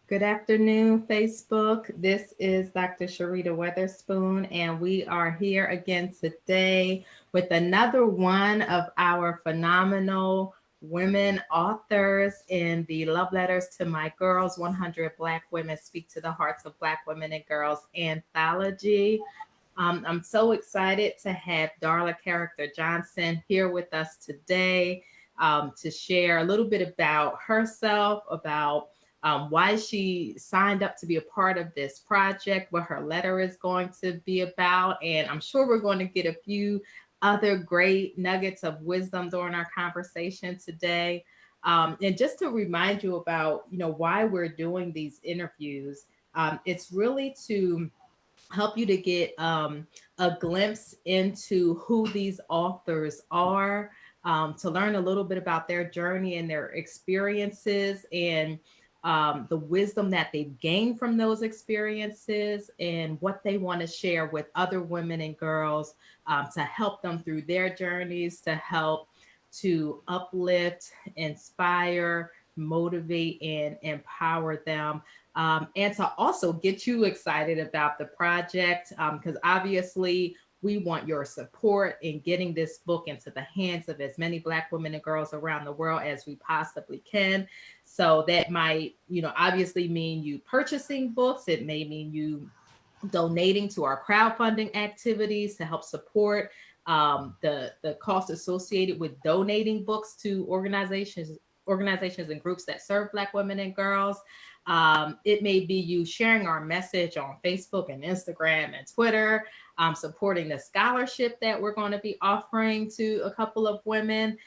Good afternoon, Facebook. This is Dr. Sharita Weatherspoon, and we are here again today with another one of our phenomenal women authors in the Love Letters to My Girls 100 Black Women Speak to the Hearts of Black Women and Girls anthology. I'm so excited to have Darla Character-Johnson here with us today to share a little bit about herself, about why she signed up to be a part of this project, what her letter is going to be about. And I'm sure we're going to get a few other great nuggets of wisdom during our conversation today. And just to remind you about, why we're doing these interviews, it's really to help you to get a glimpse into who these authors are, to learn a little bit about their journey and their experiences and the wisdom that they've gained from those experiences and what they want to share with other women and girls to help them through their journeys, to help to uplift, inspire, motivate, and empower them, and to also get you excited about the project, because obviously we want your support in getting this book into the hands of as many Black women and girls around the world as we possibly can. So that might, obviously mean you purchasing books. It may mean you donating to our crowdfunding activities to help support the cost associated with donating books to organizations and groups that serve Black women and girls. It may be you sharing our message on Facebook and Instagram and Twitter, supporting the scholarship that we're going to be offering to a couple of women.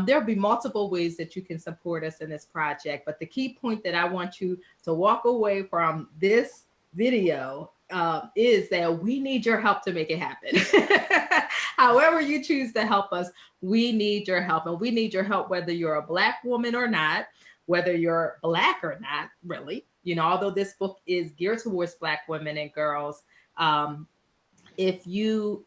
There'll be multiple ways that you can support us in this project, but the key point that I want you to walk away from this video is that we need your help to make it happen. However you choose to help us, we need your help. And we need your help whether you're a Black woman or not, whether you're Black or not, really. Although this book is geared towards Black women and girls, if you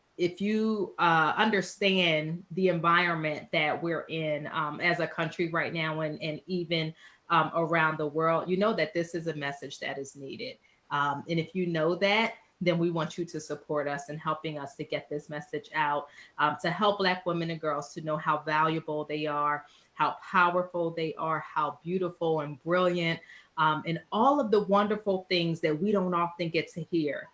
understand the environment that we're in as a country right now, and even around the world, you know that this is a message that is needed. And if you know that, then we want you to support us in helping us to get this message out, to help Black women and girls to know how valuable they are, how powerful they are, how beautiful and brilliant, and all of the wonderful things that we don't often get to hear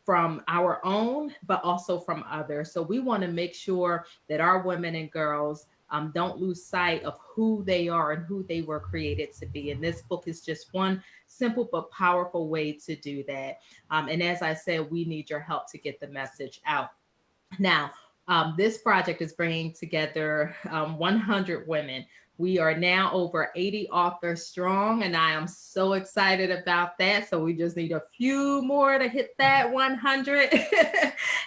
from our own, but also from others. So we want to make sure that our women and girls don't lose sight of who they are and who they were created to be. And this book is just one simple but powerful way to do that. And as I said, we need your help to get the message out. Now, this project is bringing together 100 women. We are now over 80 authors strong, and I am so excited about that. So we just need a few more to hit that 100.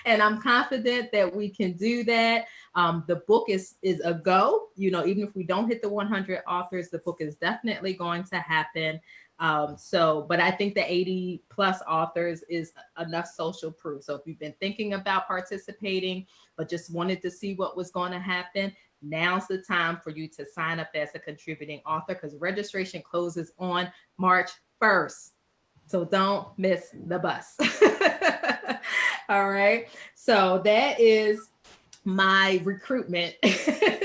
And I'm confident that we can do that. The book is a go. Even if we don't hit the 100 authors, the book is definitely going to happen. But I think the 80 plus authors is enough social proof. So if you've been thinking about participating, but just wanted to see what was going to happen, now's the time for you to sign up as a contributing author, because registration closes on March 1st. So don't miss the bus. All right. So that is my recruitment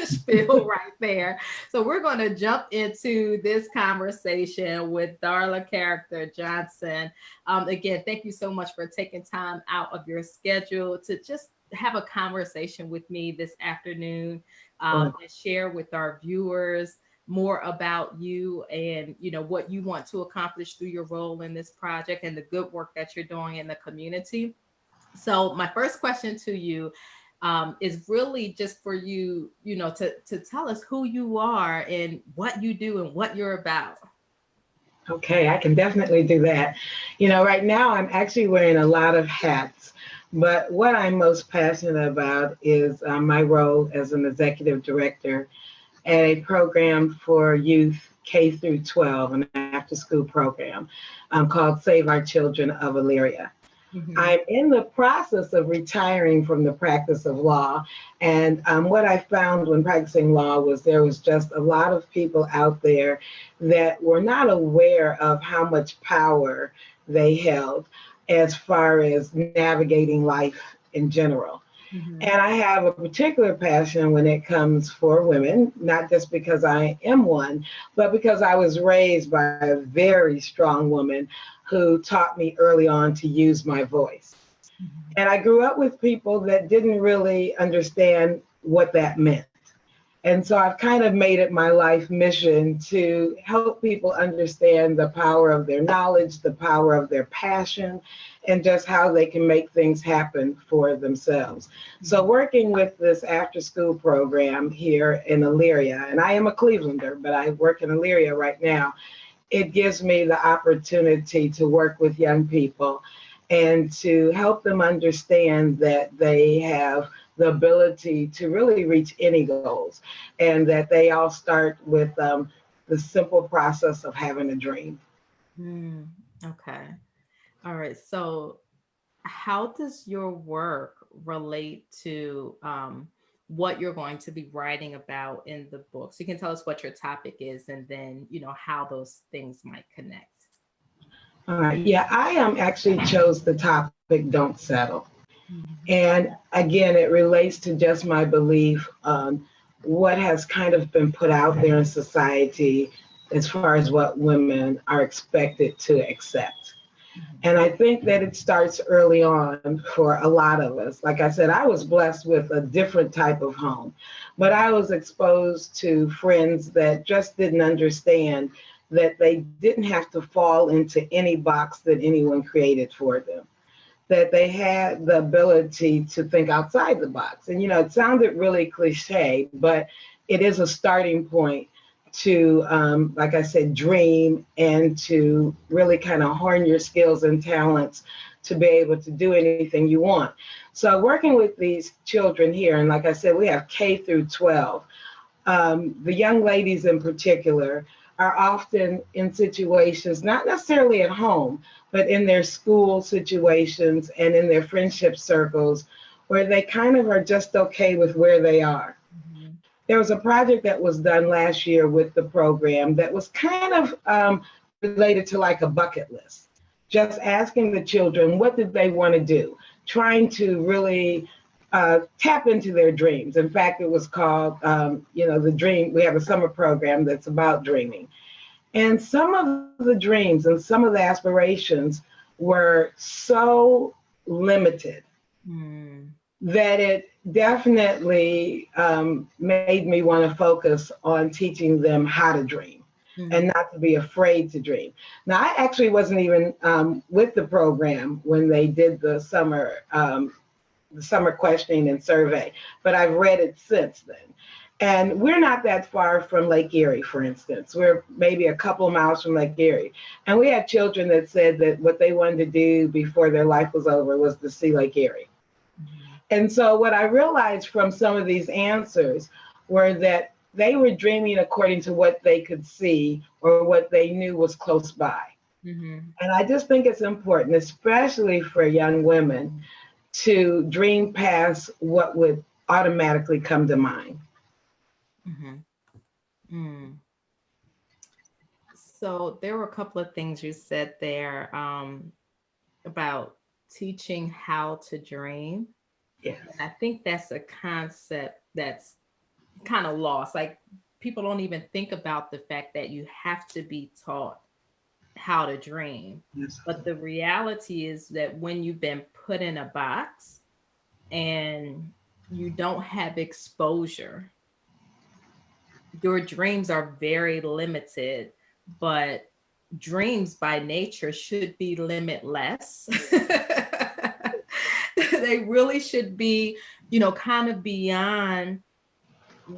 spiel right there. So we're going to jump into this conversation with Darla Character-Johnson. Again, thank you so much for taking time out of your schedule to just have a conversation with me this afternoon, and share with our viewers more about you and what you want to accomplish through your role in this project and the good work that you're doing in the community. So my first question to you is really just for you, to tell us who you are and what you do and what you're about. Okay, I can definitely do that. Right now I'm actually wearing a lot of hats, but what I'm most passionate about is my role as an executive director at a program for youth K through 12, an after school program called Save Our Children of Elyria. Mhm. I'm in the process of retiring from the practice of law. And what I found when practicing law was there was just a lot of people out there that were not aware of how much power they held as far as navigating life in general. Mhm. And I have a particular passion when it comes for women, not just because I am one, but because I was raised by a very strong woman who taught me early on to use my voice. Mhm. And I grew up with people that didn't really understand what that meant. And so I've kind of made it my life mission to help people understand the power of their knowledge, the power of their passion, and just how they can make things happen for themselves. So, Mhm. working with this after school program here in Elyria, and I am a Clevelander, but I work in Elyria right now, it gives me the opportunity to work with young people and to help them understand that they have the ability to really reach any goals and that they all start with the simple process of having a dream. Mm. Okay. All right. So, how does your work relate to what you're going to be writing about in the book? So you can tell us what your topic is, and then how those things might connect. All right. Yeah, I actually chose the topic "Don't Settle." Mhm. And again, it relates to just my belief on what has kind of been put out there in society as far as what women are expected to accept. Mhm. And I think that it starts early on for a lot of us. Like I said, I was blessed with a different type of home, but I was exposed to friends that just didn't understand that they didn't have to fall into any box that anyone created for them, that they had the ability to think outside the box. And, it sounded really cliche, but it is a starting point to, like I said, dream and to really kind of hone your skills and talents to be able to do anything you want. So, working with these children here, and like I said, we have K through 12. The young ladies in particular are often in situations, not necessarily at home, but in their school situations and in their friendship circles, where they kind of are just okay with where they are. Mhm. There was a project that was done last year with the program that was kind of related to like a bucket list, just asking the children what did they want to do, trying to really tap into their dreams. In fact, it was called, the dream. We have a summer program that's about dreaming. And some of the dreams and some of the aspirations were so limited Mm. that it definitely made me want to focus on teaching them how to dream and Mhm. not to be afraid to dream. Now, I actually wasn't even with the program when they did the summer questioning and survey, but I've read it since then. And we're not that far from Lake Erie, for instance. We're maybe a couple of miles from Lake Erie. And we had children that said that what they wanted to do before their life was over was to see Lake Erie. Mhm. And so what I realized from some of these answers were that they were dreaming according to what they could see or what they knew was close by. Mhm. And I just think it's important, especially for young women, to dream past what would automatically come to mind. Mhm. Mm. So there were a couple of things you said there about teaching how to dream. And Yes. I think that's a concept that's kind of lost. Like people don't even think about the fact that you have to be taught how to dream. Yes. But the reality is that when you've been put in a box and you don't have exposure, your dreams are very limited, but dreams by nature should be limitless. They really should be, kind of beyond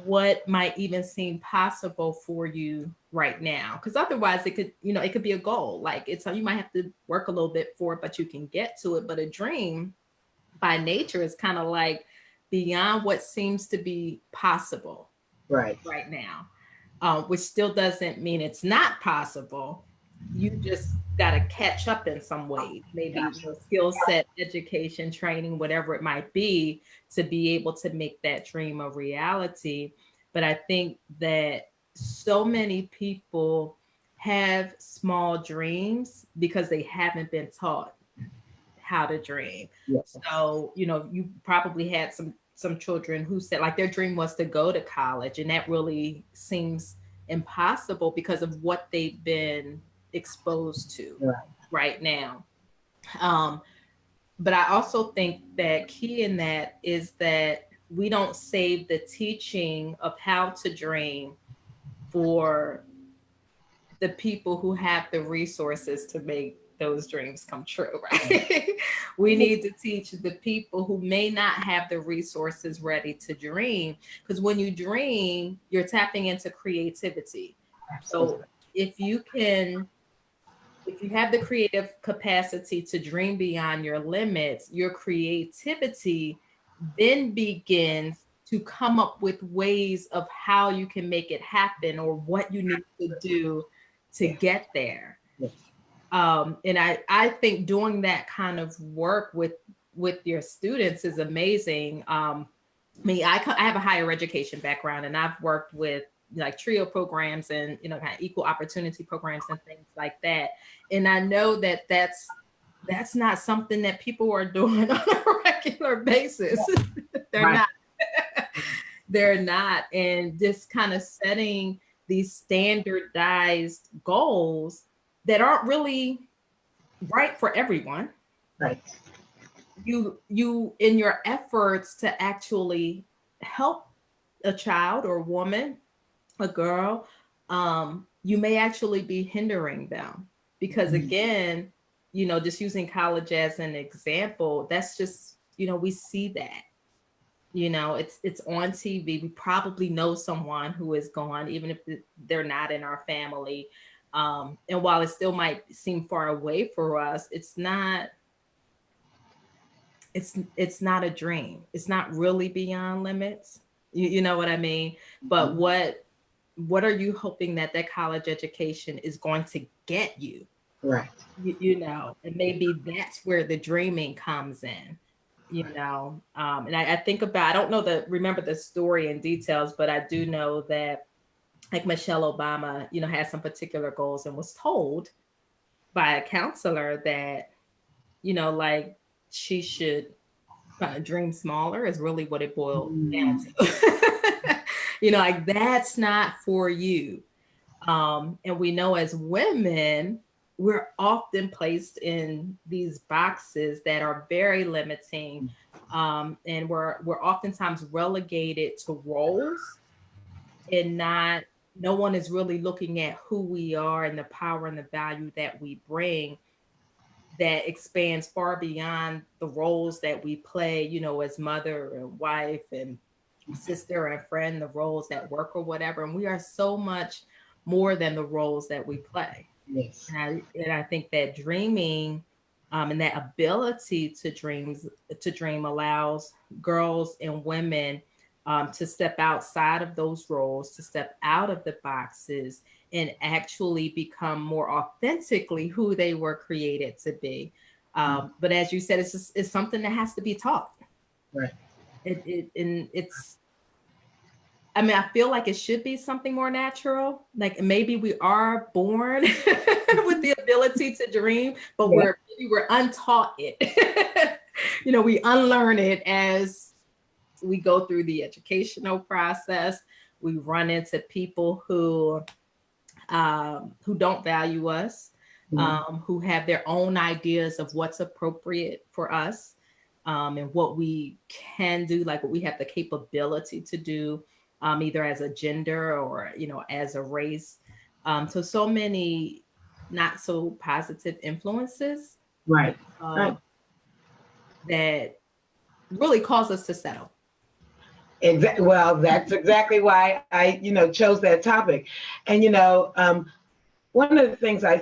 what might even seem possible for you right now, because otherwise it could be a goal, like it's you might have to work a little bit for it, but you can get to it. But a dream by nature is kind of like beyond what seems to be possible Right. right now, which still doesn't mean it's not possible. you just got to catch up in some ways, maybe skill set, education, training, whatever it might be, to be able to make that dream a reality. But I think that so many people have small dreams because they haven't been taught how to dream. Yes. So, you probably had some children who said like their dream was to go to college, and that really seems impossible because of what they've been exposed to Right. right now. Um, but I also think that key in that is that we don't save the teaching of how to dream for the people who have the resources to make those dreams come true, right? We need to teach the people who may not have the resources ready to dream. Because when you dream, you're tapping into creativity. Absolutely. So if you can, if you have the creative capacity to dream beyond your limits, your creativity then begins to come up with ways of how you can make it happen or what you need to do to Yes. get there. Yes. And I think doing that kind of work with your students is amazing. I have a higher education background, and I've worked with like trio programs and kind of equal opportunity programs and things like that. And I know that that's not something that people are doing on a regular basis. They're Right. not. They're not. And just kind of setting these standardized goals that aren't really right for everyone. Right. You in your efforts to actually help a child or woman, a girl, you may actually be hindering them because Mhm. again, just using college as an example, that's just, we see that. It's on TV. We probably know someone who is gone, even if they're not in our family. And while it still might seem far away for us, it's not a dream. It's not really beyond limits. You know what I mean? But what are you hoping that college education is going to get you? Right. And maybe that's where the dreaming comes in. And I think about, I don't know remember the story in details, but I do know that like Michelle Obama, had some particular goals and was told by a counselor that, like she should kind of dream smaller is really what it boiled down Mm. to. Like that's not for you. And we know as women, we're often placed in these boxes that are very limiting. And we're oftentimes relegated to roles and no one is really looking at who we are and the power and the value that we bring that expands far beyond the roles that we play, as mother and wife and sister and friend, the roles at work or whatever. And we are so much more than the roles that we play. Yes. And I think that dreaming and that ability to dream allows girls and women to step outside of those roles, to step out of the boxes, and actually become more authentically who they were created to be. But as you said, it's something that has to be taught. Right. And it's I mean, I feel like it should be something more natural. Like maybe we are born with the ability to dream, but Yeah. we're untaught it. We unlearn it as we go through the educational process. We run into people who don't value us, Mhm. who have their own ideas of what's appropriate for us, and what we can do, like what we have the capability to do, either as a gender or as a race. So many not so positive influences Right. Right. um, that really cause us to settle. Well, that's exactly why I, chose that topic. And, one of the things I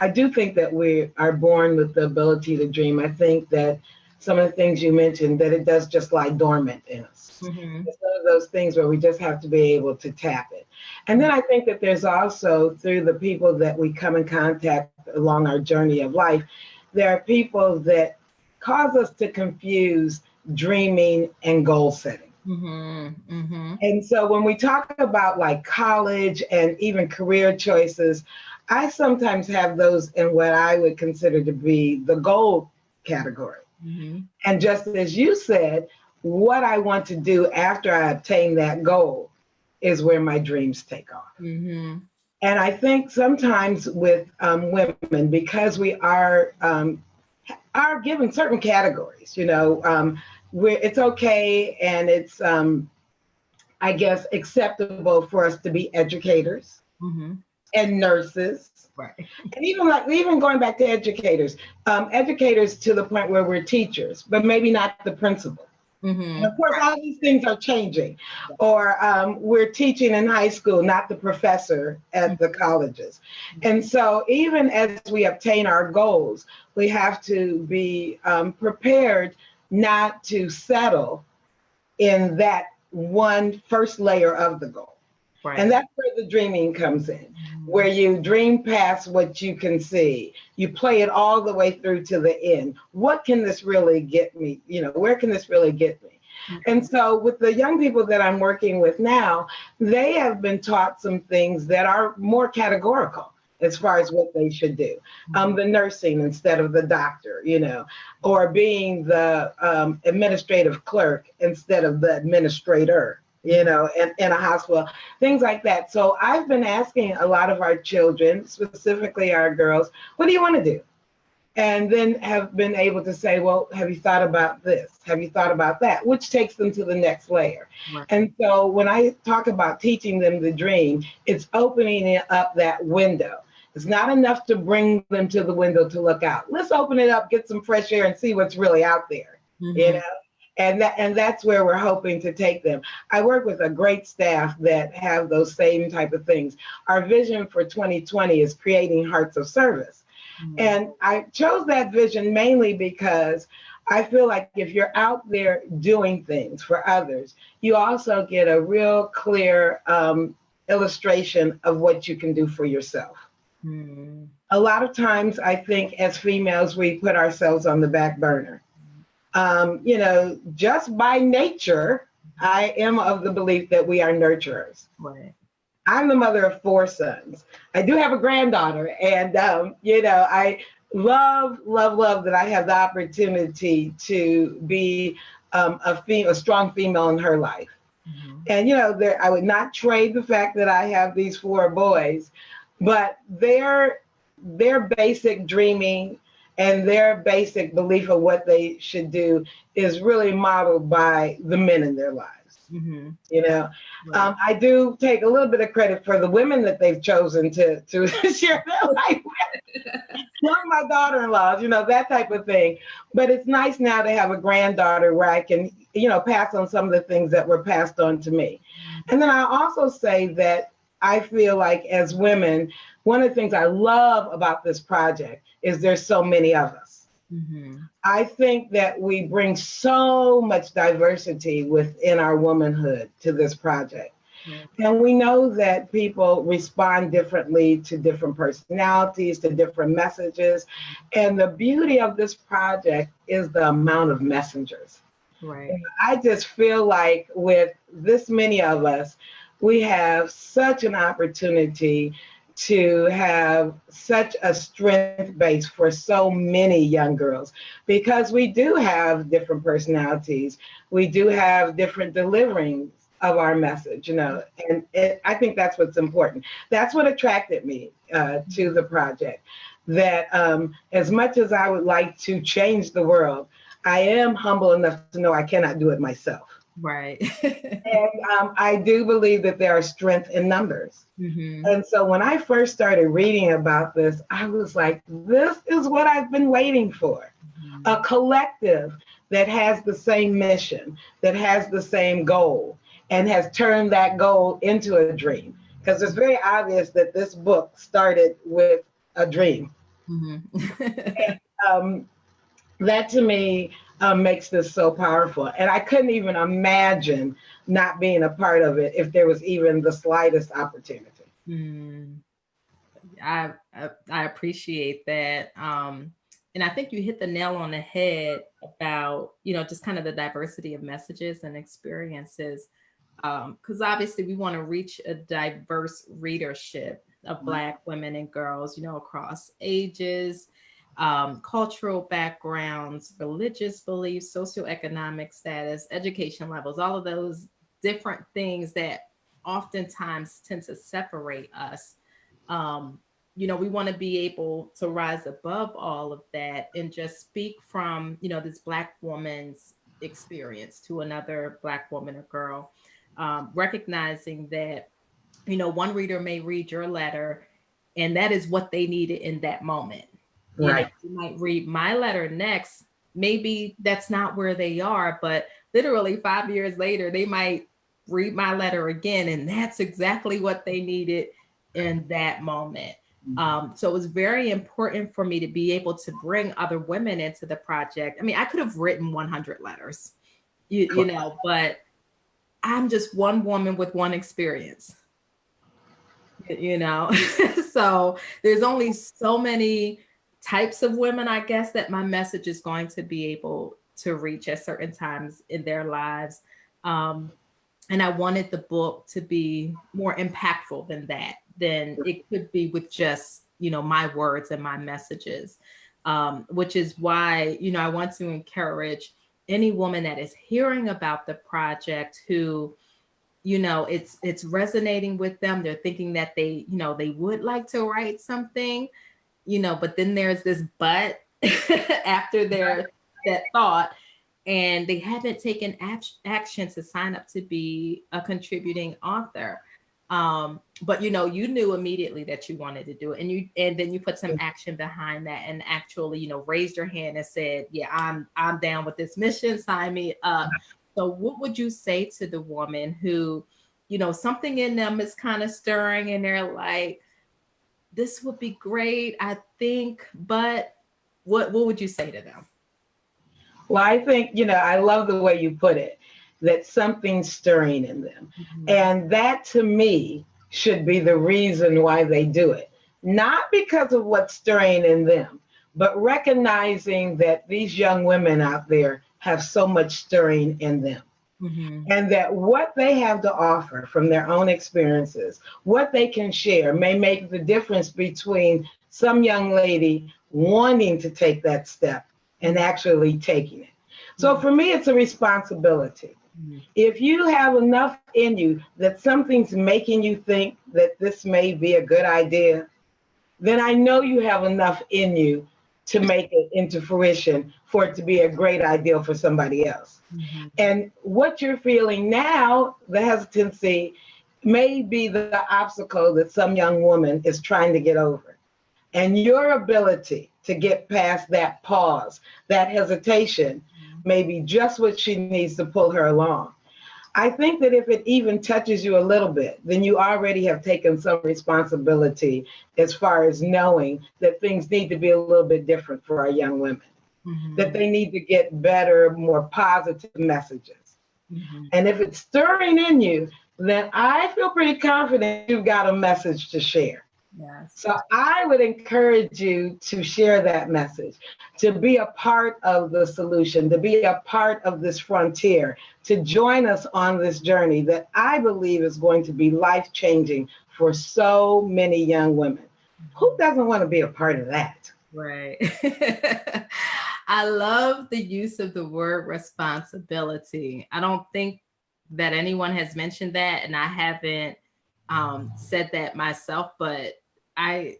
do think that we are born with the ability to dream. I think that some of the things you mentioned, that it does just lie dormant in us. Hmm. It's one of those things where we just have to be able to tap it. And then I think that there's also, through the people that we come in contact along our journey of life, there are people that cause us to confuse dreaming and goal setting. And so when we talk about like college and even career choices, I sometimes have those in what I would consider to be the goal category. And just as you said, what I want to do after I obtain that goal is where my dreams take off. And I think sometimes with women, because we are given certain categories, where it's okay and it's, I guess, acceptable for us to be educators and nurses. Right. And even going back to educators, educators to the point where we're teachers, but maybe not the principal. And of course, all these things are changing. Or we're teaching in high school, not the professor at the colleges. And so even as we obtain our goals, we have to be prepared not to settle in that one first layer of the goal. Right. And that's where the dreaming comes in, where you dream past what you can see. You play it all the way through to the end. What can this really get me? Where can this really get me? And so with the young people that I'm working with now, they have been taught some things that are more categorical as far as what they should do. The nursing instead of the doctor, or being the administrative clerk instead of the administrator. In a hospital, things like that. So I've been asking a lot of our children, specifically our girls, what do you want to do? And then have been able to say, well, have you thought about this? Have you thought about that? Which takes them to the next layer. Right. And so when I talk about teaching them the dream, it's opening up that window. It's not enough to bring them to the window to look out. Let's open it up, get some fresh air and see what's really out there, And that's where we're hoping to take them. I work with a great staff that have those same type of things. Our vision for 2020 is creating hearts of service. And I chose that vision mainly because I feel like if you're out there doing things for others, you also get a real clear illustration of what you can do for yourself. A lot of times I think as females, we put ourselves on the back burner. Just by nature, I am of the belief that we are nurturers. Right. I'm the mother of 4 sons. I do have a granddaughter, and I love that I have the opportunity to be a strong female in her life. And I would not trade the fact that I have these 4 boys, but their basic dreaming and their basic belief of what they should do is really modeled by the men in their lives. Right. I do take a little bit of credit for the women that they've chosen to share their life with. Some of my daughter-in-laws, that type of thing. But it's nice now to have a granddaughter where I can, pass on some of the things that were passed on to me. And then I also say that I feel like as women, one of the things I love about this project is there's so many of us. I think that we bring so much diversity within our womanhood to this project. And we know that people respond differently to different personalities, to different messages. And the beauty of this project is the amount of messengers. Right. I just feel like with this many of us, we have such an opportunity to have such a strength base for so many young girls, because we do have different personalities. We do have different deliverings of our message, and I think that's what's important. That's what attracted me to the project, that as much as I would like to change the world, I am humble enough to know I cannot do it myself. Right. And I do believe that there are strength in numbers. And so when I first started reading about this, I was like, this is what I've been waiting for. A collective that has the same mission, that has the same goal, and has turned that goal into a dream. Because it's very obvious that this book started with a dream. And that to me makes this so powerful. And I couldn't even imagine not being a part of it if there was even the slightest opportunity. Mm, I appreciate that. And I think you hit the nail on the head about, just kind of the diversity of messages and experiences. Because obviously we want to reach a diverse readership of Black women and girls, across ages, cultural backgrounds, religious beliefs, socioeconomic status, education levels, all of those different things that oftentimes tend to separate us. Um, we want to be able to rise above all of that and just speak from, this Black woman's experience to another Black woman or girl, recognizing that, one reader may read your letter and that is what they needed in that moment. Right. You might read my letter next. Maybe that's not where they are, but literally 5 years later, they might read my letter again, and that's exactly what they needed in that moment. So it was very important for me to be able to bring other women into the project. I mean, I could have written 100 letters, but I'm just one woman with one experience, you know? So there's only so many types of women, I guess, that my message is going to be able to reach at certain times in their lives. Um, and I wanted the book to be more impactful than it could be with just, my words and my messages, which is why, I want to encourage any woman that is hearing about the project who, it's resonating with them. They're thinking that they would like to write something, but then there's this but after that thought, and they haven't taken action to sign up to be a contributing author. But you knew immediately that you wanted to do it, and then you put some action behind that, and actually, raised your hand and said, "Yeah, I'm down with this mission. Sign me up." So, what would you say to the woman who, something in them is kind of stirring, and they're like, "This would be great, I think," but what would you say to them? Well, I think, I love the way you put it, that something's stirring in them. Mhm. And that to me should be the reason why they do it. Not because of what's stirring in them, but recognizing that these young women out there have so much stirring in them. Mhm. And that what they have to offer from their own experiences, what they can share, may make the difference between some young lady wanting to take that step and actually taking it. So for me, it's a responsibility. Mhm. If you have enough in you that something's making you think that this may be a good idea, then I know you have enough in you to make it into fruition for it to be a great idea for somebody else. Mhm. And what you're feeling now, the hesitancy, may be the obstacle that some young woman is trying to get over. And your ability to get past that pause, that hesitation, may be just what she needs to pull her along. I think that if it even touches you a little bit, then you already have taken some responsibility as far as knowing that things need to be a little bit different for our young women, that Mhm. they need to get better, more positive messages. Mhm. And if it's stirring in you, then I feel pretty confident you've got a message to share. Yes. So I would encourage you to share that message, to be a part of the solution, to be a part of this frontier, to join us on this journey that I believe is going to be life-changing for so many young women. Who doesn't want to be a part of that? Right. I love the use of the word responsibility. I don't think that anyone has mentioned that, and I haven't said that myself, but I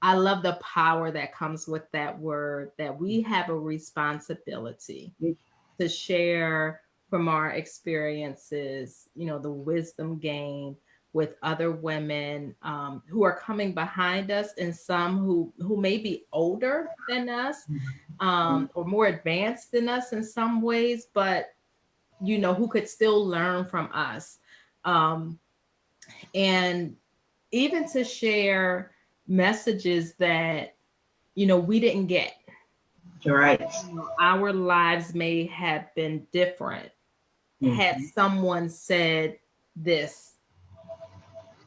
I love the power that comes with that word, that we have a responsibility to share from our experiences, the wisdom gained with other women who are coming behind us, and some who may be older than us, or more advanced than us in some ways, but who could still learn from us. Um, and even to share messages that we didn't get, Right. Our lives may have been different had Mhm. someone said this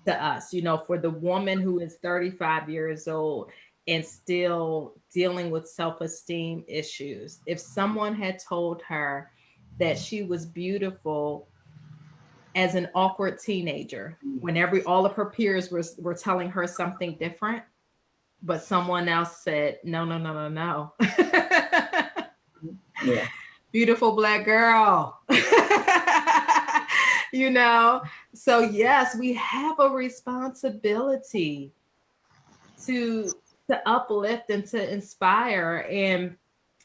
to us. For the woman who is 35 years old and still dealing with self-esteem issues, if someone had told her that she was beautiful as an awkward teenager, when all of her peers were telling her something different, but someone else said, no, no, no, no, no. Yeah. Beautiful black girl. you know so yes, we have a responsibility to uplift and to inspire, and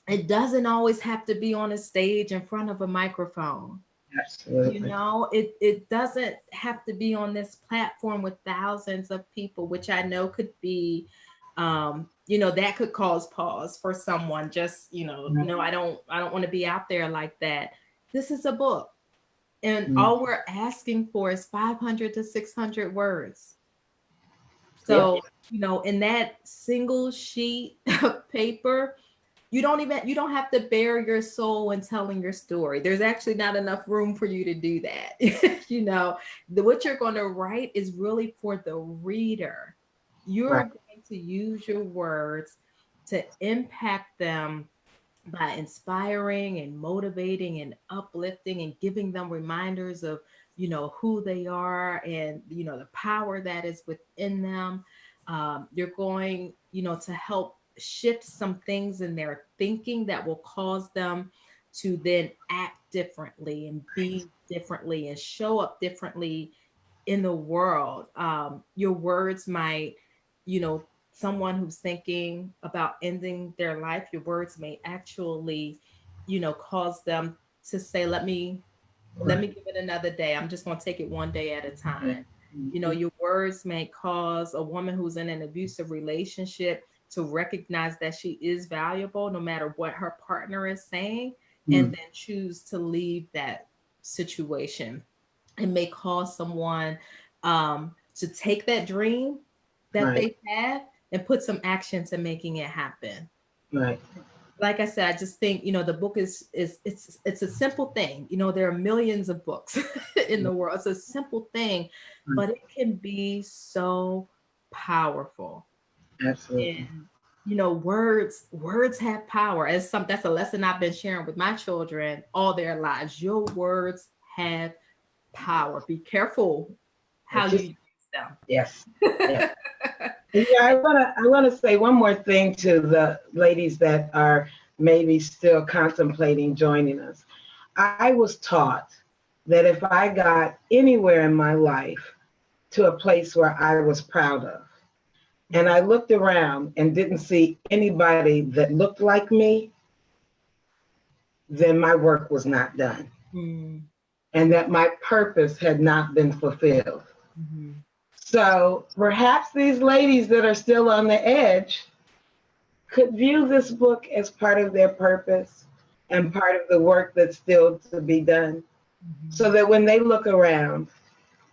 it doesn't always have to be on a stage in front of a microphone. Absolutely. It doesn't have to be on this platform with thousands of people, which I know could be that could cause pause for someone. Just no, I don't want to be out there like that. This is a book, and Mhm. all we're asking for is 500 to 600 words. Yep. So in that single sheet of paper, you don't have to bare your soul in telling your story. There's actually not enough room for you to do that. What you're going to write is really for the reader. You're Right. going to use your words to impact them by inspiring and motivating and uplifting and giving them reminders of who they are, and the power that is within them. You're going to help shift some things in their thinking that will cause them to then act differently and be differently and show up differently in the world. Your words might, someone who's thinking about ending their life, your words may actually, cause them to say, let me Right. give it another day. I'm just going to take it one day at a time. Mhm. Your words may cause a woman who's in an abusive relationship to recognize that she is valuable no matter what her partner is saying, and Mhm. then choose to leave that situation. It may cause someone to take that dream that Right. they have and put some action to making it happen. Right. Like I said, I just think the book it's a simple thing. There are millions of books in the world. It's a simple thing, Right. but it can be so powerful. Absolutely. And words have power. That's a lesson I've been sharing with my children all their lives. Your words have power. Be careful how It's you just use them. yes. Yes. Yeah, I wanna say one more thing to the ladies that are maybe still contemplating joining us. I was taught that if I got anywhere in my life to a place where I was proud of, and I looked around and didn't see anybody that looked like me, then my work was not done, Mm, and that my purpose had not been fulfilled. mhm, So perhaps these ladies that are still on the edge could view this book as part of their purpose and part of the work that's still to be done, so mhm. that when they look around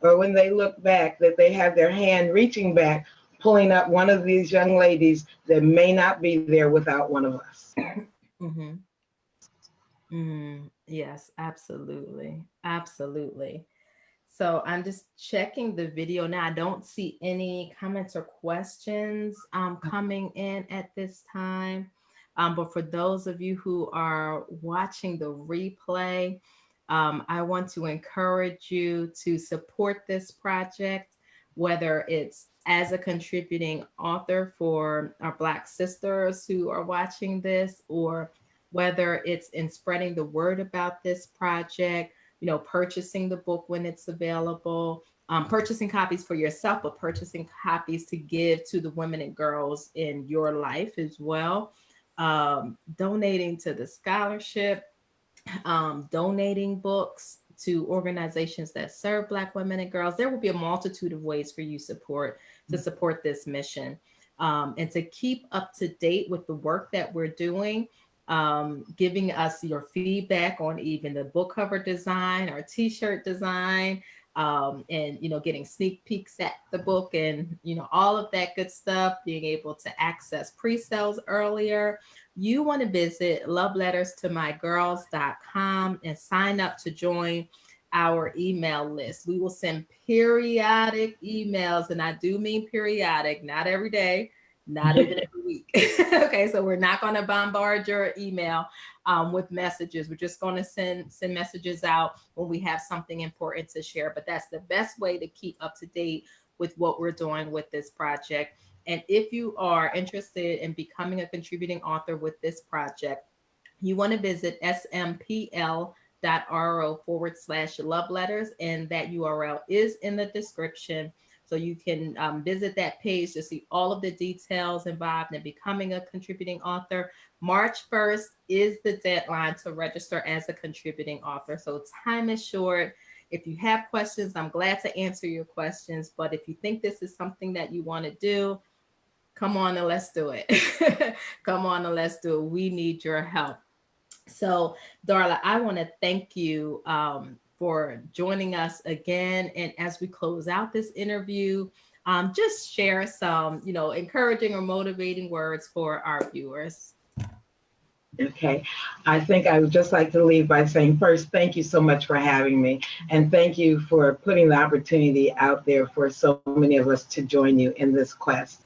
or when they look back, that they have their hand reaching back, pulling up one of these young ladies that may not be there without one of us. Mhm. Yes, absolutely. Absolutely. So I'm just checking the video now. I don't see any comments or questions coming in at this time. But for those of you who are watching the replay, I want to encourage you to support this project, whether it's as a contributing author for our Black sisters who are watching this, or whether it's in spreading the word about this project, purchasing the book when it's available, purchasing copies for yourself, but purchasing copies to give to the women and girls in your life as well, donating to the scholarship, donating books to organizations that serve Black women and girls. There will be a multitude of ways for you to support this mission, and to keep up to date with the work that we're doing. Giving us your feedback on even the book cover design or T-shirt design, and getting sneak peeks at the book, and all of that good stuff. Being able to access pre-sales earlier, you want to visit loveletterstomygirls.com and sign up to join our email list. We will send periodic emails, and I do mean periodic, not every day, not even every week. Okay, so we're not going to bombard your email with messages. We're just going to send messages out when we have something important to share. But that's the best way to keep up to date with what we're doing with this project. And if you are interested in becoming a contributing author with this project, you want to visit smpl.ro/love letters, and that URL is in the description. So you can visit that page to see all of the details involved in becoming a contributing author. March 1st is the deadline to register as a contributing author. So time is short. If you have questions, I'm glad to answer your questions. But if you think this is something that you want to do, come on and let's do it. Come on and let's do it. We need your help. So, Darla, I want to thank you for joining us again. And as we close out this interview, just share some, encouraging or motivating words for our viewers. Okay. I think I would just like to leave by saying first, thank you so much for having me. And thank you for putting the opportunity out there for so many of us to join you in this quest.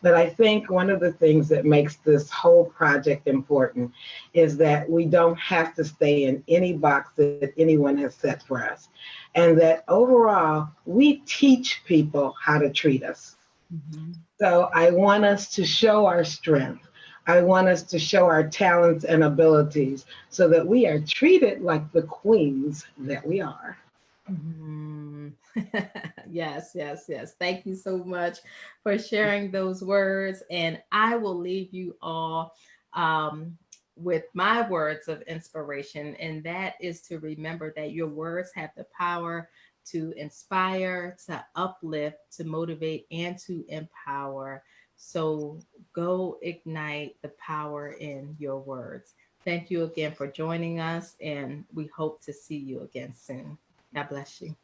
But I think one of the things that makes this whole project important is that we don't have to stay in any box that anyone has set for us. And that overall, we teach people how to treat us. Mm-hmm. So I want us to show our strength. I want us to show our talents and abilities so that we are treated like the queens that we are. Mm-hmm. Yes, yes, yes. Thank you so much for sharing those words. And I will leave you all with my words of inspiration, and that is to remember that your words have the power to inspire, to uplift, to motivate, and to empower. So go ignite the power in your words. Thank you again for joining us, and we hope to see you again soon. God bless you.